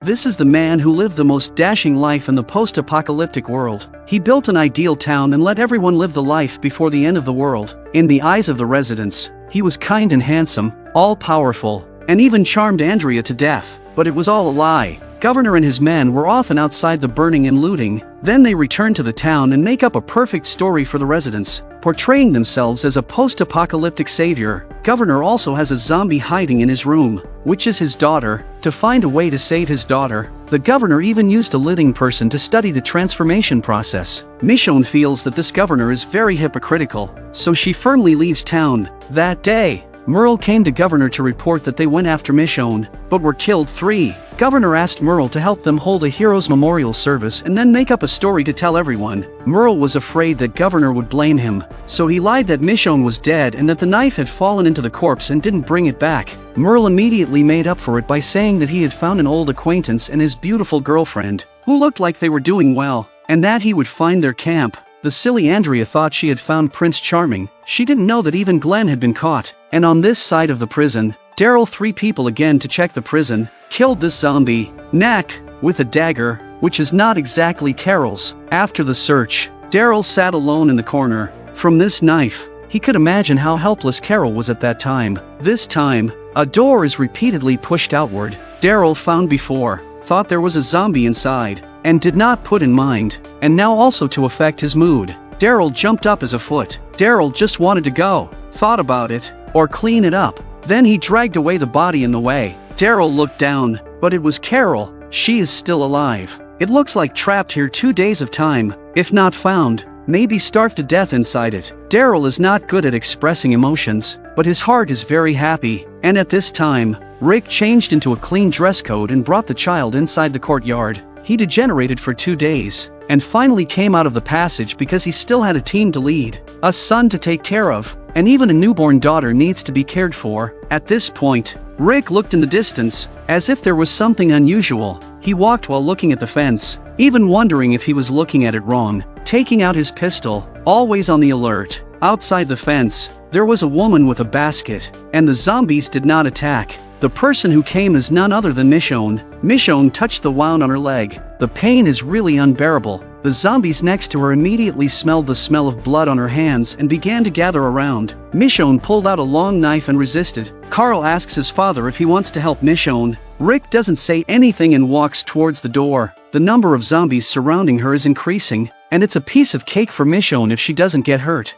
This is the man who lived the most dashing life in the post-apocalyptic world. He built an ideal town and let everyone live the life before the end of the world. In the eyes of the residents, he was kind and handsome, all-powerful, and even charmed Andrea to death. But it was all a lie. Governor and his men were often outside the burning and looting. Then they return to the town and make up a perfect story for the residents, portraying themselves as a post-apocalyptic savior. Governor also has a zombie hiding in his room, which is his daughter. To find a way to save his daughter, the governor even used a living person to study the transformation process. Michonne feels that this governor is very hypocritical, so she firmly leaves town. That day, Merle came to Governor to report that they went after Michonne, but were killed. Governor asked Merle to help them hold a hero's memorial service and then make up a story to tell everyone. Merle was afraid that Governor would blame him, so he lied that Michonne was dead and that the knife had fallen into the corpse and didn't bring it back. Merle immediately made up for it by saying that he had found an old acquaintance and his beautiful girlfriend, who looked like they were doing well, and that he would find their camp. The silly Andrea thought she had found Prince Charming. She didn't know that even Glenn had been caught. And on this side of the prison, Daryl, 3 people again to check the prison, killed this zombie, Knack, with a dagger, which is not exactly Carol's. After the search, Daryl sat alone in the corner. From this knife, he could imagine how helpless Carol was at that time. This time, a door is repeatedly pushed outward. Daryl found before, thought there was a zombie inside, and did not put in mind, and now also to affect his mood. Daryl jumped up as a foot. Daryl just wanted to go, thought about it, or clean it up. Then he dragged away the body in the way. Daryl looked down, but it was Carol. She is still alive. It looks like trapped here 2 days of time, if not found, maybe starved to death inside it. Daryl is not good at expressing emotions, but his heart is very happy. And at this time, Rick changed into a clean dress code and brought the child inside the courtyard. He degenerated for 2 days, and finally came out of the passage because he still had a team to lead, a son to take care of, and even a newborn daughter needs to be cared for. At this point, Rick looked in the distance, as if there was something unusual. He walked while looking at the fence, even wondering if he was looking at it wrong. Taking out his pistol, always on the alert. Outside the fence, there was a woman with a basket, and the zombies did not attack. The person who came is none other than Michonne. Michonne touched the wound on her leg. The pain is really unbearable. The zombies next to her immediately smelled the smell of blood on her hands and began to gather around. Michonne pulled out a long knife and resisted. Carl asks his father if he wants to help Michonne. Rick doesn't say anything and walks towards the door. The number of zombies surrounding her is increasing, and it's a piece of cake for Michonne if she doesn't get hurt.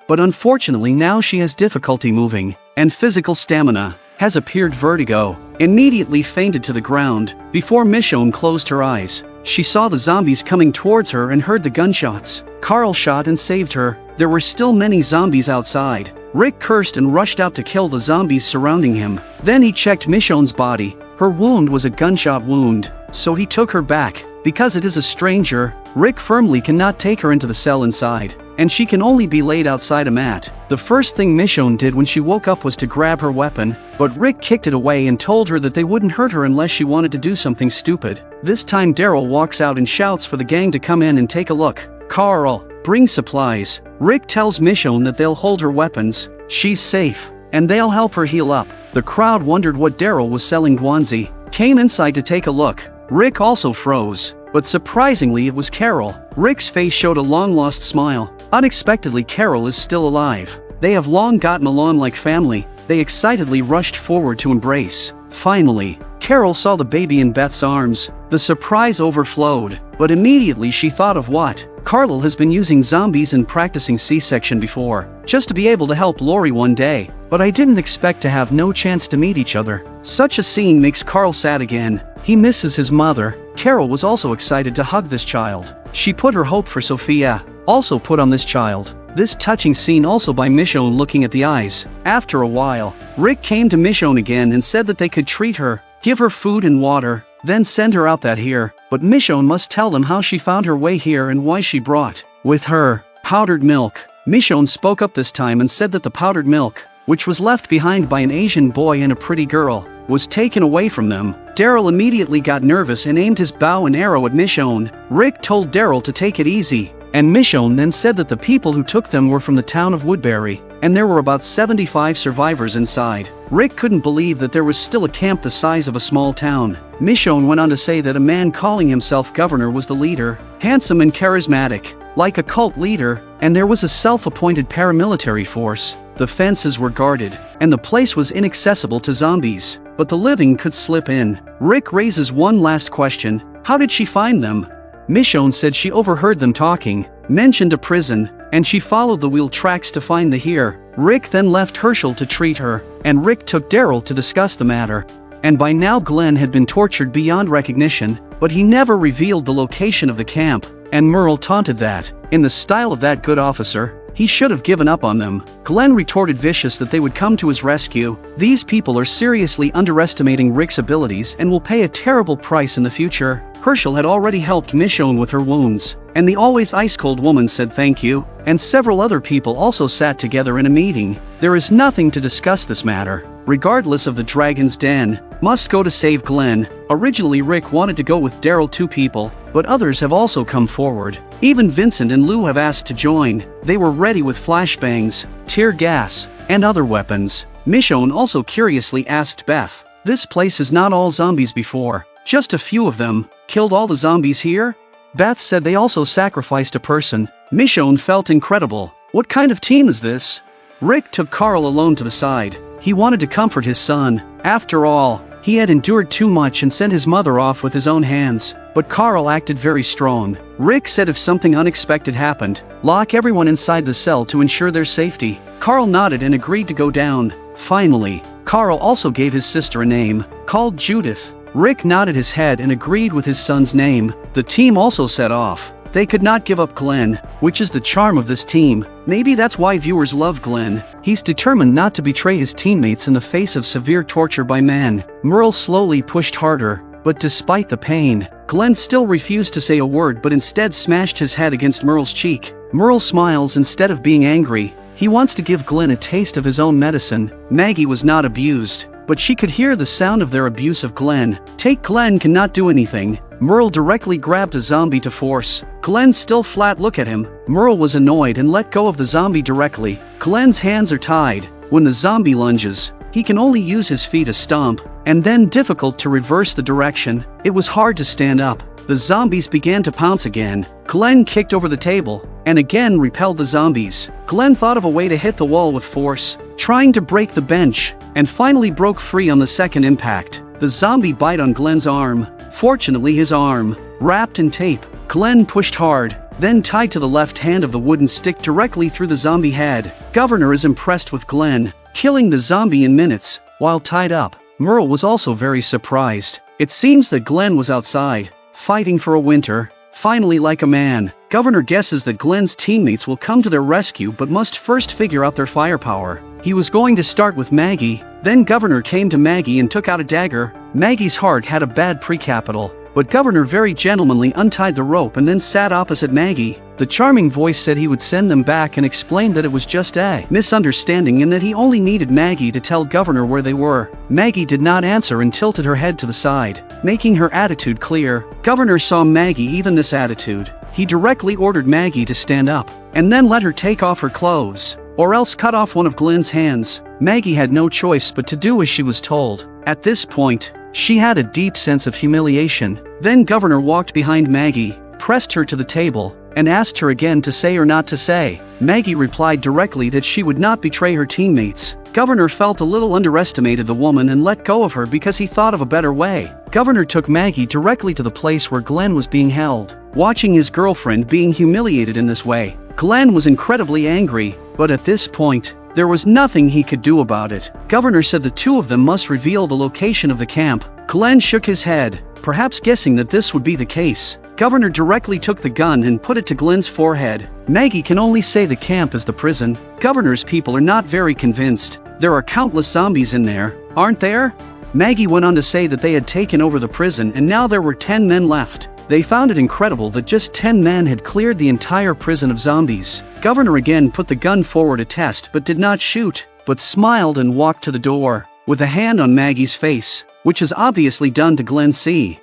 But unfortunately now she has difficulty moving, and physical stamina. Has appeared vertigo, immediately fainted to the ground. Before Michonne closed her eyes, she saw the zombies coming towards her and heard the gunshots. Carl shot and saved her. There were still many zombies outside. Rick cursed and rushed out to kill the zombies surrounding him. Then he checked Michonne's body. Her wound was a gunshot wound, so he took her back. Because it is a stranger, Rick firmly cannot take her into the cell inside, and she can only be laid outside a mat. The first thing Michonne did when she woke up was to grab her weapon, but Rick kicked it away and told her that they wouldn't hurt her unless she wanted to do something stupid. This time Daryl walks out and shouts for the gang to come in and take a look. Carl, bring supplies. Rick tells Michonne that they'll hold her weapons, she's safe, and they'll help her heal up. The crowd wondered what Daryl was selling. Guanzi came inside to take a look. Rick also froze, but surprisingly it was Carol. Rick's face showed a long-lost smile. Unexpectedly, Carol is still alive. They have long gotten along like family. They excitedly rushed forward to embrace. Finally, Carol saw the baby in Beth's arms. The surprise overflowed, but immediately she thought of what? Carl has been using zombies and practicing C-section before, just to be able to help Lori one day, but I didn't expect to have no chance to meet each other. Such a scene makes Carl sad again. He misses his mother. Carol was also excited to hug this child. She put her hope for Sophia, also put on this child. This touching scene also by Michonne looking at the eyes. After a while, Rick came to Michonne again and said that they could treat her, give her food and water, then send her out that here. But Michonne must tell them how she found her way here and why she brought with her powdered milk. Michonne spoke up this time and said that the powdered milk, which was left behind by an Asian boy and a pretty girl, was taken away from them. Daryl immediately got nervous and aimed his bow and arrow at Michonne. Rick told Daryl to take it easy. and Michonne then said that the people who took them were from the town of Woodbury, and there were about 75 survivors inside. Rick couldn't believe that there was still a camp the size of a small town. Michonne went on to say that a man calling himself governor was the leader, handsome and charismatic, like a cult leader, and there was a self-appointed paramilitary force. The fences were guarded, and the place was inaccessible to zombies, but the living could slip in. Rick raises one last question: how did she find them? Michonne said she overheard them talking, mentioned a prison, and she followed the wheel tracks to find the here. Rick then left Herschel to treat her, and Rick took Daryl to discuss the matter. And by now Glenn had been tortured beyond recognition, but he never revealed the location of the camp, and Merle taunted that, in the style of that good officer, he should have given up on them. Glenn retorted vicious that they would come to his rescue. These people are seriously underestimating Rick's abilities and will pay a terrible price in the future. Herschel had already helped Michonne with her wounds, and the always ice-cold woman said thank you, and several other people also sat together in a meeting. There is nothing to discuss this matter. Regardless of the dragon's den, must go to save Glenn. Originally Rick wanted to go with Daryl, 2 people, but others have also come forward. Even Vincent and Lou have asked to join. They were ready with flashbangs, tear gas, and other weapons. Michonne also curiously asked Beth, "This place is not all zombies before, just a few of them, killed all the zombies here?" Beth said they also sacrificed a person. Michonne felt incredible. What kind of team is this? Rick took Carl alone to the side. He wanted to comfort his son. After all, he had endured too much and sent his mother off with his own hands. But Carl acted very strong. Rick said if something unexpected happened, lock everyone inside the cell to ensure their safety. Carl nodded and agreed to go down. Finally, Carl also gave his sister a name, called Judith. Rick nodded his head and agreed with his son's name. The team also set off. They could not give up Glenn, which is the charm of this team. Maybe that's why viewers love Glenn. He's determined not to betray his teammates in the face of severe torture by man. Merle slowly pushed harder, but despite the pain, Glenn still refused to say a word but instead smashed his head against Merle's cheek. Merle smiles instead of being angry. He wants to give Glenn a taste of his own medicine. Maggie was not abused, but she could hear the sound of their abuse of Glenn. Take Glenn cannot do anything. Merle directly grabbed a zombie to force. Glenn still flat look at him. Merle was annoyed and let go of the zombie directly. Glenn's hands are tied. When the zombie lunges, he can only use his feet to stomp, and then difficult to reverse the direction. It was hard to stand up. The zombies began to pounce again. Glenn kicked over the table, and again repelled the zombies. Glenn thought of a way to hit the wall with force, trying to break the bench, and finally broke free on the second impact. The zombie bite on Glenn's arm. Fortunately his arm, wrapped in tape. Glenn pushed hard, then tied to the left hand of the wooden stick directly through the zombie head. Governor is impressed with Glenn, killing the zombie in minutes, while tied up. Merle was also very surprised. It seems that Glenn was outside, fighting for a winter. Finally, like a man, Governor guesses that Glenn's teammates will come to their rescue but must first figure out their firepower. He was going to start with Maggie, then Governor came to Maggie and took out a dagger. Maggie's heart had a bad precapital, but Governor very gentlemanly untied the rope and then sat opposite Maggie. The charming voice said he would send them back and explained that it was just a misunderstanding and that he only needed Maggie to tell Governor where they were. Maggie did not answer and tilted her head to the side, making her attitude clear. Governor saw Maggie even this attitude. He directly ordered Maggie to stand up, and then let her take off her clothes, or else cut off one of Glenn's hands. Maggie had no choice but to do as she was told. At this point, she had a deep sense of humiliation. Then Governor walked behind Maggie, pressed her to the table, and asked her again to say or not to say. Maggie replied directly that she would not betray her teammates. Governor felt a little underestimated the woman and let go of her because he thought of a better way. Governor took Maggie directly to the place where Glenn was being held. Watching his girlfriend being humiliated in this way, Glenn was incredibly angry, but at this point, there was nothing he could do about it. Governor said the two of them must reveal the location of the camp. Glenn shook his head, perhaps guessing that this would be the case. Governor directly took the gun and put it to Glenn's forehead. Maggie can only say the camp is the prison. Governor's people are not very convinced. There are countless zombies in there, aren't there? Maggie went on to say that they had taken over the prison and now there were 10 men left. They found it incredible that just 10 men had cleared the entire prison of zombies. Governor again put the gun forward to test but did not shoot, but smiled and walked to the door, with a hand on Maggie's face, which is obviously done to Glenn. See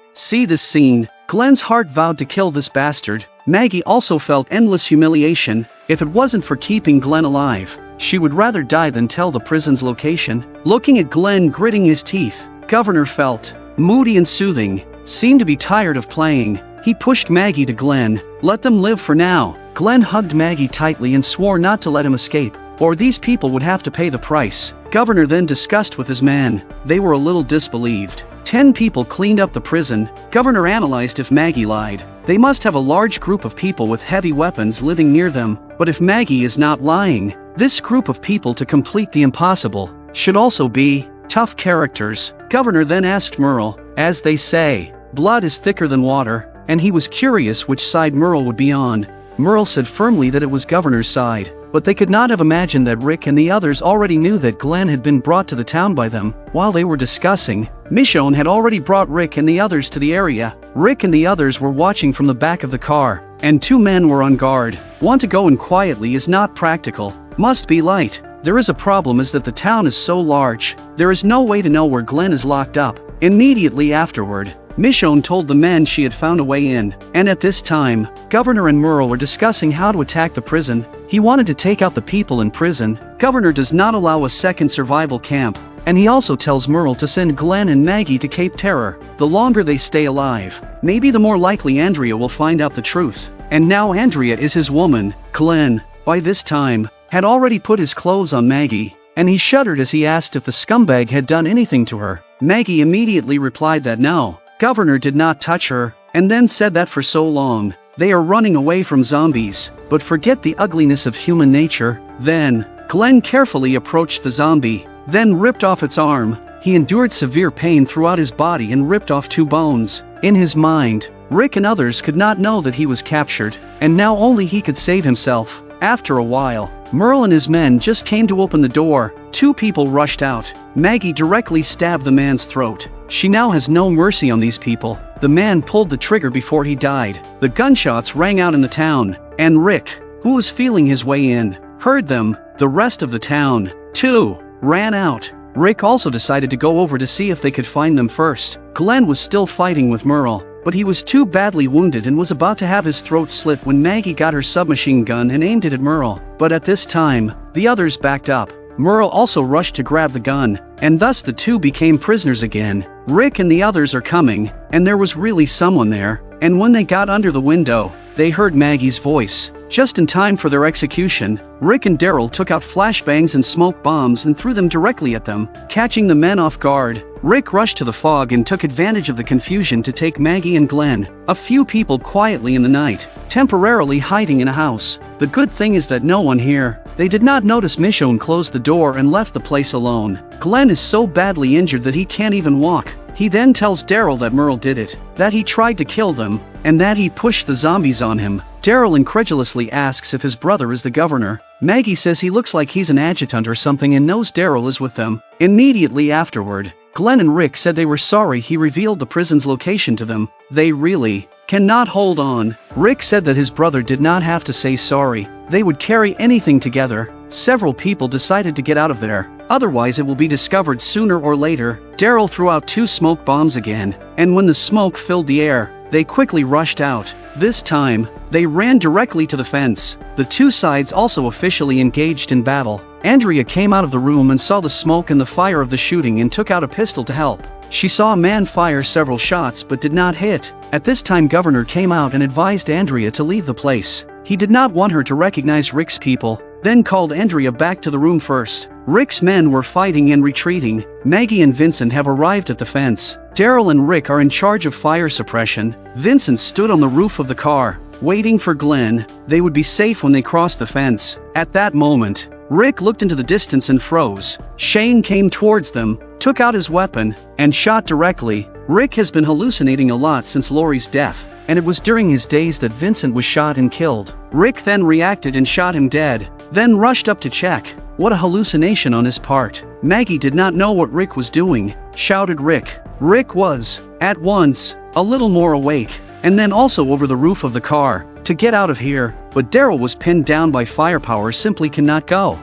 this scene. Glenn's heart vowed to kill this bastard. Maggie also felt endless humiliation. If it wasn't for keeping Glenn alive, she would rather die than tell the prison's location. Looking at Glenn gritting his teeth, Governor felt moody and soothing, seemed to be tired of playing. He pushed Maggie to Glenn. Let them live for now. Glenn hugged Maggie tightly and swore not to let him escape, or these people would have to pay the price. Governor then discussed with his man. They were a little disbelieved. 10 people cleaned up the prison. Governor analyzed if Maggie lied. They must have a large group of people with heavy weapons living near them, but if Maggie is not lying, this group of people to complete the impossible should also be tough characters. Governor then asked Merle, as they say, blood is thicker than water, and he was curious which side Merle would be on. Merle said firmly that it was Governor's side, but they could not have imagined that Rick and the others already knew that Glenn had been brought to the town by them. While they were discussing, Michonne had already brought Rick and the others to the area. Rick and the others were watching from the back of the car, and 2 men were on guard. Want to go in quietly is not practical. Must be light. There is a problem is that the town is so large, there is no way to know where Glenn is locked up. Immediately afterward, Michonne told the men she had found a way in, and at this time, Governor and Merle were discussing how to attack the prison. He wanted to take out the people in prison. Governor does not allow a second survival camp, and he also tells Merle to send Glenn and Maggie to Cape Terror. The longer they stay alive, maybe the more likely Andrea will find out the truth. And now Andrea is his woman. Glenn, by this time, had already put his clothes on Maggie, and he shuddered as he asked if the scumbag had done anything to her. Maggie immediately replied that no, Governor did not touch her, and then said that for so long, they are running away from zombies, but forget the ugliness of human nature. Then, Glenn carefully approached the zombie, then ripped off its arm. He endured severe pain throughout his body and ripped off 2 bones. In his mind, Rick and others could not know that he was captured, and now only he could save himself. After a while, Merle and his men just came to open the door. 2 people rushed out. Maggie directly stabbed the man's throat. She now has no mercy on these people. The man pulled the trigger before he died. The gunshots rang out in the town, and Rick, who was feeling his way in, heard them. The rest of the town, too, ran out. Rick also decided to go over to see if they could find them first. Glenn was still fighting with Merle, but he was too badly wounded and was about to have his throat slit when Maggie got her submachine gun and aimed it at Merle. But at this time, the others backed up. Merle also rushed to grab the gun, and thus the 2 became prisoners again. Rick and the others are coming, and there was really someone there, and when they got under the window, they heard Maggie's voice. Just in time for their execution, Rick and Daryl took out flashbangs and smoke bombs and threw them directly at them, catching the men off guard. Rick rushed to the fog and took advantage of the confusion to take Maggie and Glenn. A few people quietly in the night, temporarily hiding in a house. The good thing is that no one here. They did not notice Michonne closed the door and left the place alone. Glenn is so badly injured that he can't even walk. He then tells Daryl that Merle did it, that he tried to kill them, and that he pushed the zombies on him. Daryl incredulously asks if his brother is the governor. Maggie says he looks like he's an adjutant or something and knows Daryl is with them. Immediately afterward, Glenn and Rick said they were sorry he revealed the prison's location to them. They really cannot hold on. Rick said that his brother did not have to say sorry. They would carry anything together. Several people decided to get out of there. Otherwise it will be discovered sooner or later. Daryl threw out 2 smoke bombs again, and when the smoke filled the air, they quickly rushed out. This time, they ran directly to the fence. The 2 sides also officially engaged in battle. Andrea came out of the room and saw the smoke and the fire of the shooting and took out a pistol to help. She saw a man fire several shots but did not hit. At this time Governor came out and advised Andrea to leave the place. He did not want her to recognize Rick's people, then called Andrea back to the room first. Rick's men were fighting and retreating. Maggie and Vincent have arrived at the fence. Daryl and Rick are in charge of fire suppression. Vincent stood on the roof of the car, waiting for Glenn. They would be safe when they crossed the fence. At that moment, Rick looked into the distance and froze. Shane came towards them, took out his weapon, and shot directly. Rick has been hallucinating a lot since Lori's death, and it was during his days that Vincent was shot and killed. Rick then reacted and shot him dead, then rushed up to check. What a hallucination on his part. Maggie did not know what Rick was doing, shouted Rick. Rick was, at once, a little more awake, and then also over the roof of the car, to get out of here, but Daryl was pinned down by firepower, simply cannot go.